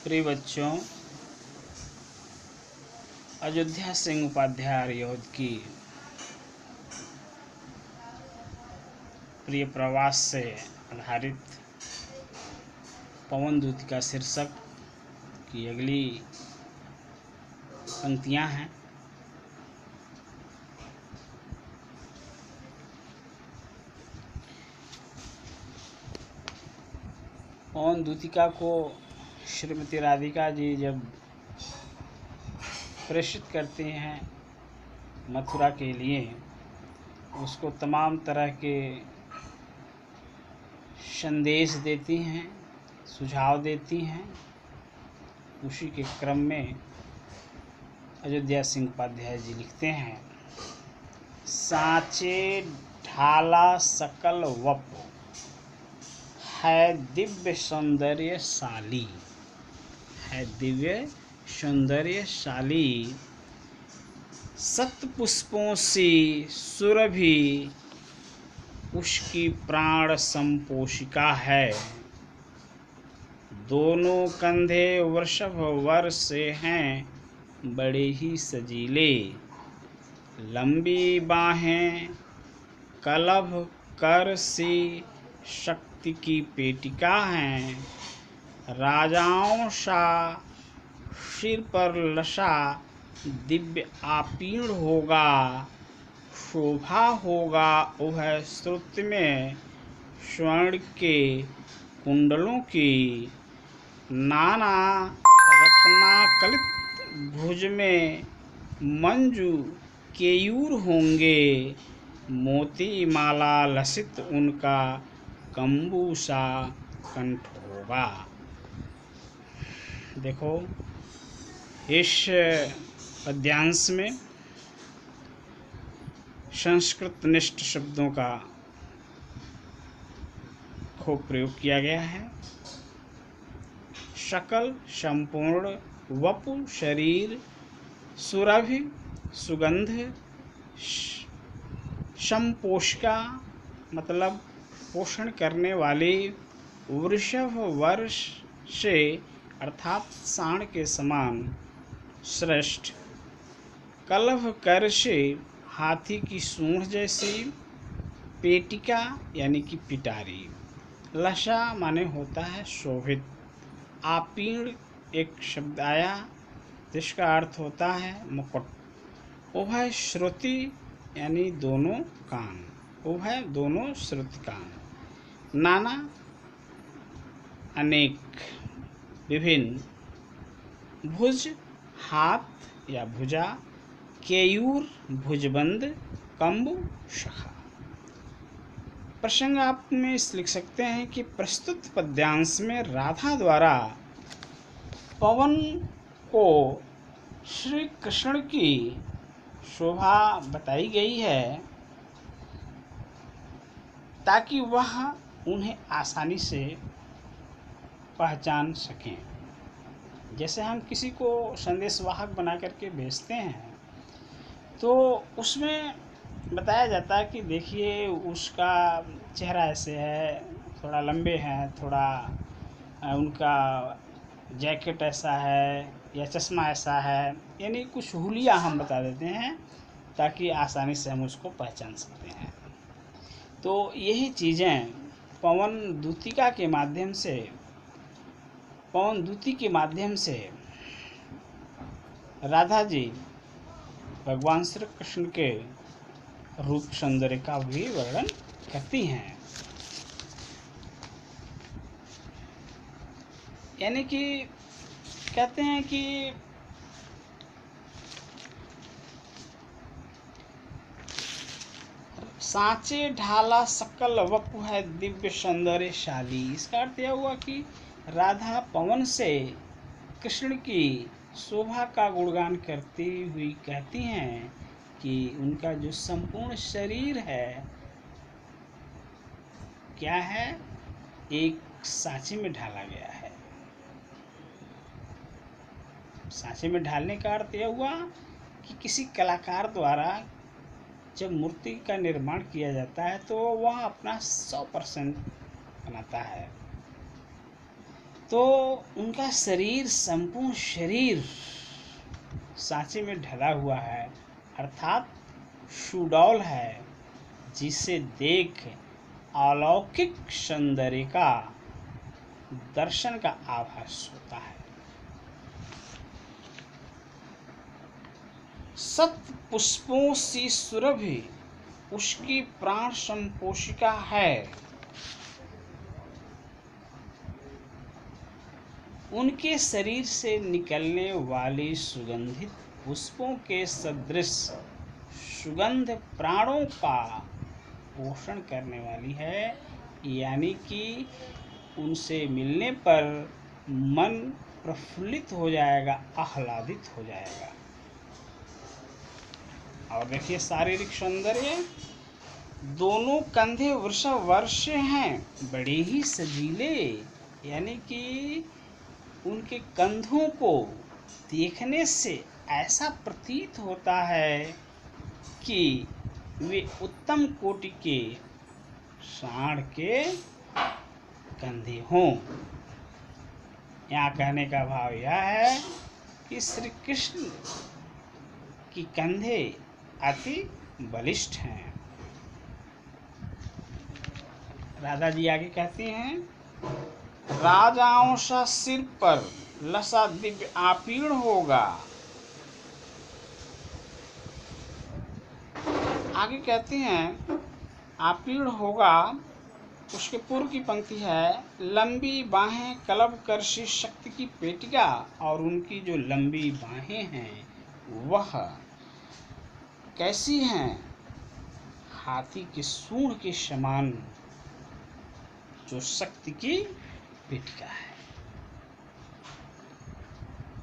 प्रिय बच्चों, अयोध्या सिंह उपाध्याय आर्योध की प्रिय प्रवास से आधारित पवन दूतिका शीर्षक की अगली पंक्तियां हैं। पवन दूतिका को श्रीमती राधिका जी जब प्रेषित करते हैं मथुरा के लिए, उसको तमाम तरह के संदेश देती हैं, सुझाव देती हैं। उसी के क्रम में अयोध्या सिंह उपाध्याय जी लिखते हैं, सांचे ढाला सकल वपु है दिव्य सौंदर्यशाली, है दिव्य सौंदर्यशाली, सत पुष्पों से सुरभि उसकी प्राण संपोषिका है। दोनों कंधे वृषभ वर से हैं बड़े ही सजीले, लंबी बाहें कलभ कर सी शक्ति की पेटिका हैं। राजाओं सा सिर पर लसा दिव्य आपीण होगा, शोभा होगा वह श्रुति में स्वर्ण के कुंडलों की। नाना रत्नाकलित भुज में मंजू केयूर होंगे, मोती माला लसित उनका कंबू सा कंठ होगा। देखो, इस पद्यांश में संस्कृत निष्ठ शब्दों का खूब प्रयोग किया गया है। सकल संपूर्ण, वपु शरीर, सुरभि सुगंध, संपोषिका मतलब पोषण करने वाली, वृषभ वर्ष से अर्थात सांड के समान श्रेष्ठ, कलभ कर से हाथी की सूंड जैसी, पेटिका यानी कि पिटारी, लसा माने होता है शोभित, आपीण एक शब्द आया जिसका अर्थ होता है मुकुट, उभय श्रुति यानी दोनों कान, उभय दोनों श्रुति कान, नाना अनेक विभिन्न, भुज हाथ या भुजा, केयूर भुजबंद, कंबु शाखा। प्रसंग आप में लिख सकते हैं कि प्रस्तुत पद्यांश में राधा द्वारा पवन को श्री कृष्ण की शोभा बताई गई है ताकि वह उन्हें आसानी से पहचान सकें। जैसे हम किसी को संदेशवाहक बना करके भेजते हैं तो उसमें बताया जाता है कि देखिए उसका चेहरा ऐसे है, थोड़ा लंबे हैं, थोड़ा उनका जैकेट ऐसा है या चश्मा ऐसा है, यानी कुछ हुलिया हम बता देते हैं ताकि आसानी से हम उसको पहचान सकते हैं। तो यही चीज़ें पवन दूतिका के माध्यम से, पवन दूती के माध्यम से राधा जी भगवान श्री कृष्ण के रूप सौंदर्य का भी वर्णन करती हैं। यानी कि कहते हैं कि सांचे ढाला सकल वपु है दिव्य सौंदर्यशाली। इसका अर्थ यह हुआ कि राधा पवन से कृष्ण की शोभा का गुणगान करती हुई कहती हैं कि उनका जो संपूर्ण शरीर है क्या है, एक सांचे में ढाला गया है। सांचे में ढालने का अर्थ यह हुआ कि किसी कलाकार द्वारा जब मूर्ति का निर्माण किया जाता है तो वह अपना 100% बनाता है। तो उनका शरीर, संपूर्ण शरीर सांचे में ढला हुआ है, अर्थात सुडौल है, जिसे देख अलौकिक सौंदर्य का दर्शन का आभास होता है। सत पुष्पों सी सुरभि उसकी प्राण संपोषिका है, उनके शरीर से निकलने वाली सुगंधित पुष्पों के सदृश सुगंध प्राणों का पोषण करने वाली है, यानी कि उनसे मिलने पर मन प्रफुल्लित हो जाएगा, आह्लादित हो जाएगा। और देखिए शारीरिक सौंदर्य, दोनों कंधे वृषभ वर्ष हैं, बड़े ही सजीले, यानी कि उनके कंधों को देखने से ऐसा प्रतीत होता है कि वे उत्तम कोटि के सांड के कंधे हों। यहाँ कहने का भाव यह है कि श्री कृष्ण की कंधे अति बलिष्ठ हैं। राधा जी आगे कहती हैं, राजाओं सा सिर पर लसा दिव्य आपीण होगा। आगे कहती हैं आपीण होगा, उसके पूर्व की पंक्ति है, लंबी बाहें कलब करशी शक्ति की पेटिका, और उनकी जो लंबी बाहें हैं वह कैसी हैं, हाथी के सूंड के समान जो शक्ति की पेटिका है।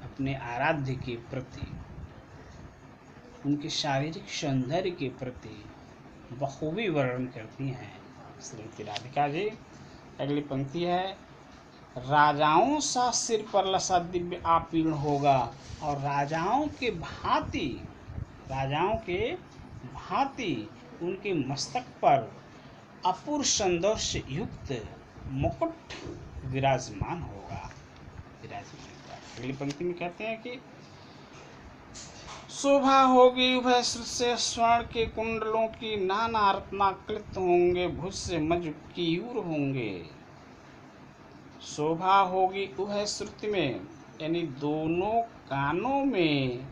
अपने आराध्य के प्रति, उनके शारीरिक सौंदर्य के प्रति बखूबी वर्णन करती हैं श्रीमती राधिका जी। अगली पंक्ति है, राजाओं सा सिर पर लसा दिव्य आपीण होगा, और राजाओं के भांति उनके मस्तक पर अपूर्व सौंदर्य युक्त मुकुट विराजमान होगा। अगली पंक्ति में कहते हैं कि शोभा होगी उभय श्रुत से स्वर्ण के कुंडलों की, नाना रत्नाकृत होंगे, भुज से मजकीयूर होंगे। शोभा होगी उभय श्रुति में, यानी दोनों कानों में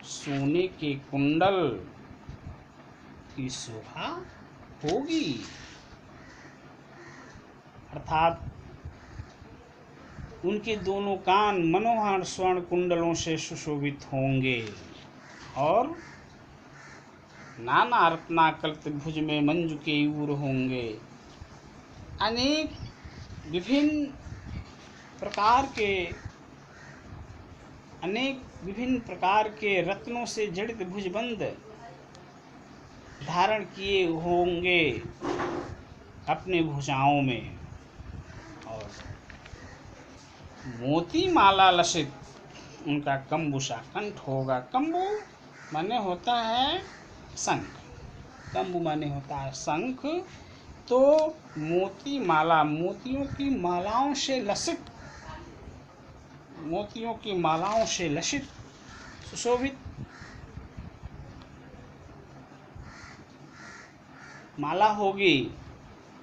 सोने के कुंडल की शोभा होगी, अर्थात उनके दोनों कान मनोहर स्वर्ण कुंडलों से सुशोभित होंगे, और नाना रत्नाकृत भुज में मंजू के यूर होंगे। अनेक विभिन्न प्रकार के रत्नों से जड़ित भुजबंद धारण किए होंगे अपने भुजाओं में, और मोती माला लसित उनका कंबुसा कंठ होगा। कंबु माने होता है शंख, कंबु माने होता है शंख। तो मोती माला, मोतियों की मालाओं से लसित सुशोभित माला होगी,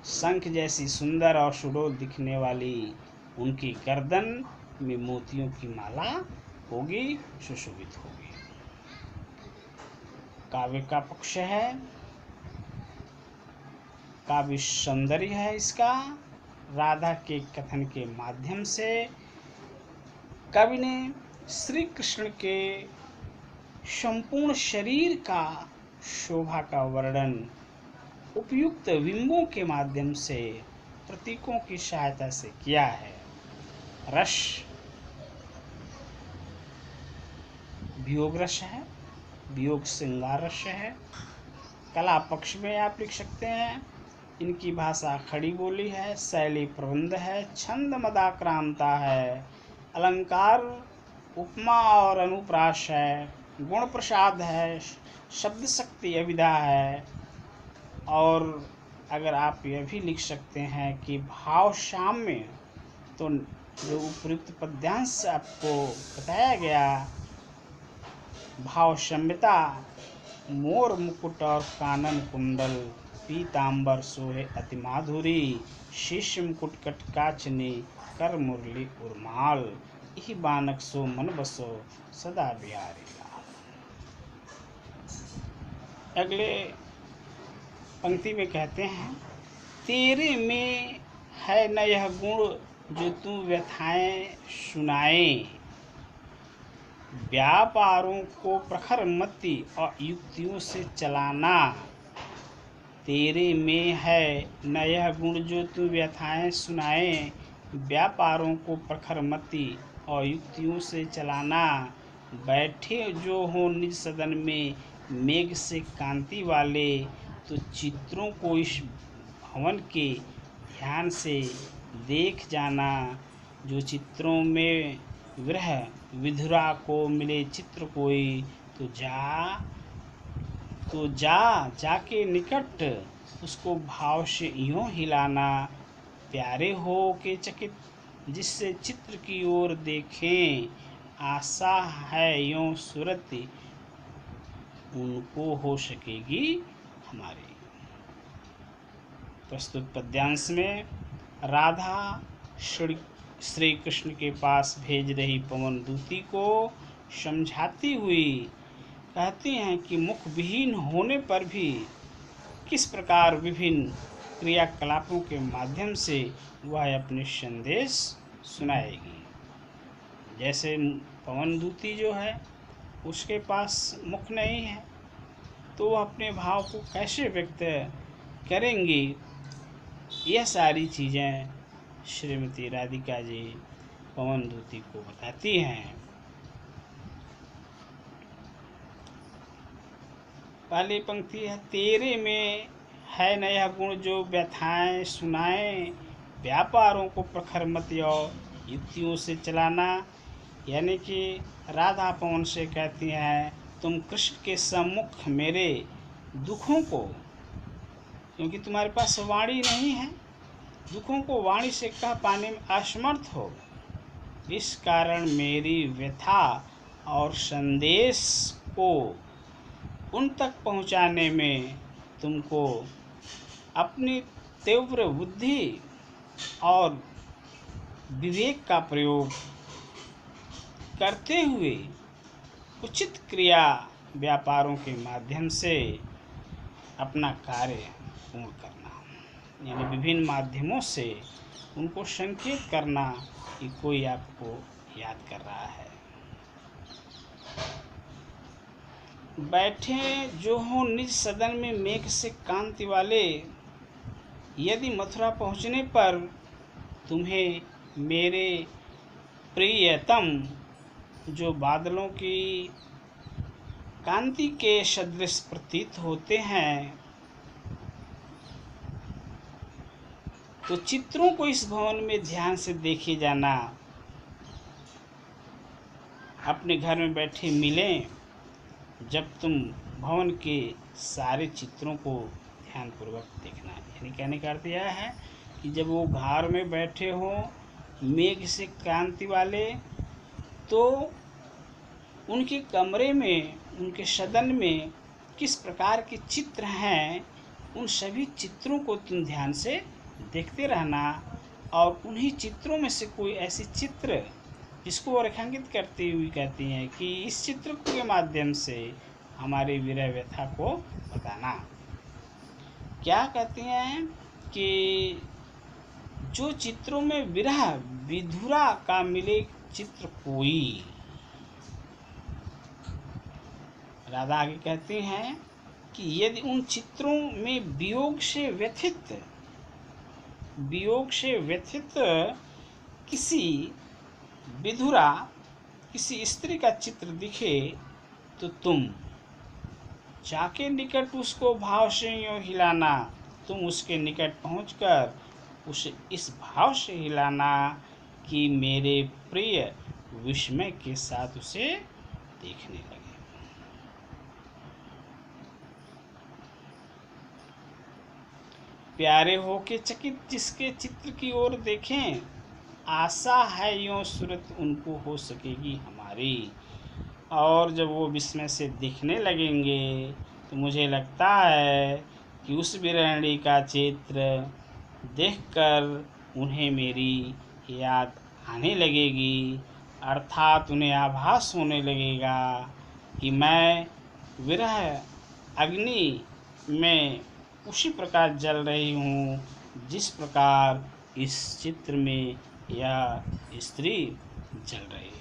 शंख जैसी सुंदर और सुडौल दिखने वाली उनकी गर्दन में मोतियों की माला होगी, सुशोभित होगी। काव्य का पक्ष है, काव्य सौंदर्य है इसका। राधा के कथन के माध्यम से कवि ने श्री कृष्ण के संपूर्ण शरीर का शोभा का वर्णन उपयुक्त बिंबों के माध्यम से, प्रतीकों की सहायता से किया है। रस वियोग रस है, वियोग श्रृंगार रस है। कला पक्ष में आप लिख सकते हैं, इनकी भाषा खड़ी बोली है, शैली प्रबंध है, छंद मदाक्रांता है, अलंकार उपमा और अनुप्रास है, गुण प्रसाद है, शब्द शक्ति अविधा है, और अगर आप यह भी लिख सकते हैं कि भाव साम्य, तो जो उपयुक्त पद्यांश आपको बताया गया, भाव सम्यता, मोर मुकुट और कानन कुंडल, पीतांबर सोहे अति माधुरी, शीश मुकुट कटकाचनी, कर मुरली उर्माल, यही बानक सो मन बसो, सदा बिहारी लाल। अगले पंक्ति में कहते हैं, तेरे में है न यह गुण जो तू व्यथाएं सुनाए, व्यापारों को प्रखर मति और युक्तियों से चलाना। तेरे में है न यह गुण जो तू व्यथाएं सुनाए, व्यापारों को प्रखर मति और युक्तियों से चलाना। बैठे जो हो निज सदन में मेघ से कांति वाले, तो चित्रों को इस भवन के ध्यान से देख जाना। जो चित्रों में विरह विधुरा को मिले चित्र कोई, तो जाके निकट उसको भाव से यूं हिलाना। प्यारे हो के चकित जिससे चित्र की ओर देखें, आशा है यूं सूरत उनको हो सकेगी हमारी। प्रस्तुत पद्यांश में राधा श्री कृष्ण के पास भेज रही पवन दूती को समझाती हुई कहती हैं कि मुख विहीन होने पर भी किस प्रकार विभिन्न क्रियाकलापों के माध्यम से वह अपने संदेश सुनाएगी। जैसे पवन दूती जो है उसके पास मुख नहीं है, तो वह अपने भाव को कैसे व्यक्त करेंगी। यह सारी चीज़ें श्रीमती राधिका जी पवन दूती को बताती हैं। पहली पंक्ति है, तेरे में है न यह गुण जो व्यथाएं सुनाए, व्यापारों को प्रखर मति और युक्तियों से चलाना। यानी कि राधा पवन से कहती हैं, तुम कृष्ण के सम्मुख मेरे दुखों को, क्योंकि तुम्हारे पास वाणी नहीं है, दुखों को वाणी से कह पाने में असमर्थ हो, इस कारण मेरी व्यथा और संदेश को उन तक पहुंचाने में तुमको अपनी तीव्र बुद्धि और विवेक का प्रयोग करते हुए उचित क्रिया व्यापारों के माध्यम से अपना कार्य पूर्ण करना। यानी विभिन्न माध्यमों से उनको संकेत करना कि कोई आपको याद कर रहा है। बैठे जो हो निज सदन में मेघ से कांति वाले, यदि मथुरा पहुँचने पर तुम्हें मेरे प्रियतम जो बादलों की कांति के सदृश प्रतीत होते हैं, तो चित्रों को इस भवन में ध्यान से देखे जाना। अपने घर में बैठे मिलें जब तुम भवन के सारे चित्रों को ध्यानपूर्वक देखना। यानी कहने का अर्थ यह है कि जब वो घर में बैठे हो मेघ से कांति वाले, तो उनके कमरे में, उनके सदन में किस प्रकार के चित्र हैं, उन सभी चित्रों को तुम ध्यान से देखते रहना। और उन्हीं चित्रों में से कोई ऐसी चित्र जिसको वो रेखांकित करती हुई कहती हैं कि इस चित्र के माध्यम से हमारी विरह व्यथा को बताना। क्या कहती हैं कि जो चित्रों में विरह विधुरा का मिले चित्र कोई। राधा आगे कहती हैं कि यदि उन चित्रों में वियोग से व्यथित किसी विधुरा, किसी स्त्री का चित्र दिखे, तो तुम जाके निकट उसको भाव से यूं हिलाना। तुम उसके निकट पहुंचकर उसे इस भाव से हिलाना कि मेरे प्रिय विस्मय के साथ उसे देखने लगे। प्यारे हो के चकित जिसके चित्र की ओर देखें, आशा है यूँ सूरत उनको हो सकेगी हमारी। और जब वो विस्मय से दिखने लगेंगे तो मुझे लगता है कि उस वीरांगना का चित्र देखकर उन्हें मेरी याद आने लगेगी, अर्थात उन्हें आभास होने लगेगा कि मैं विरह अग्नि में उसी प्रकार जल रही हूँ जिस प्रकार इस चित्र में यह स्त्री जल रही है।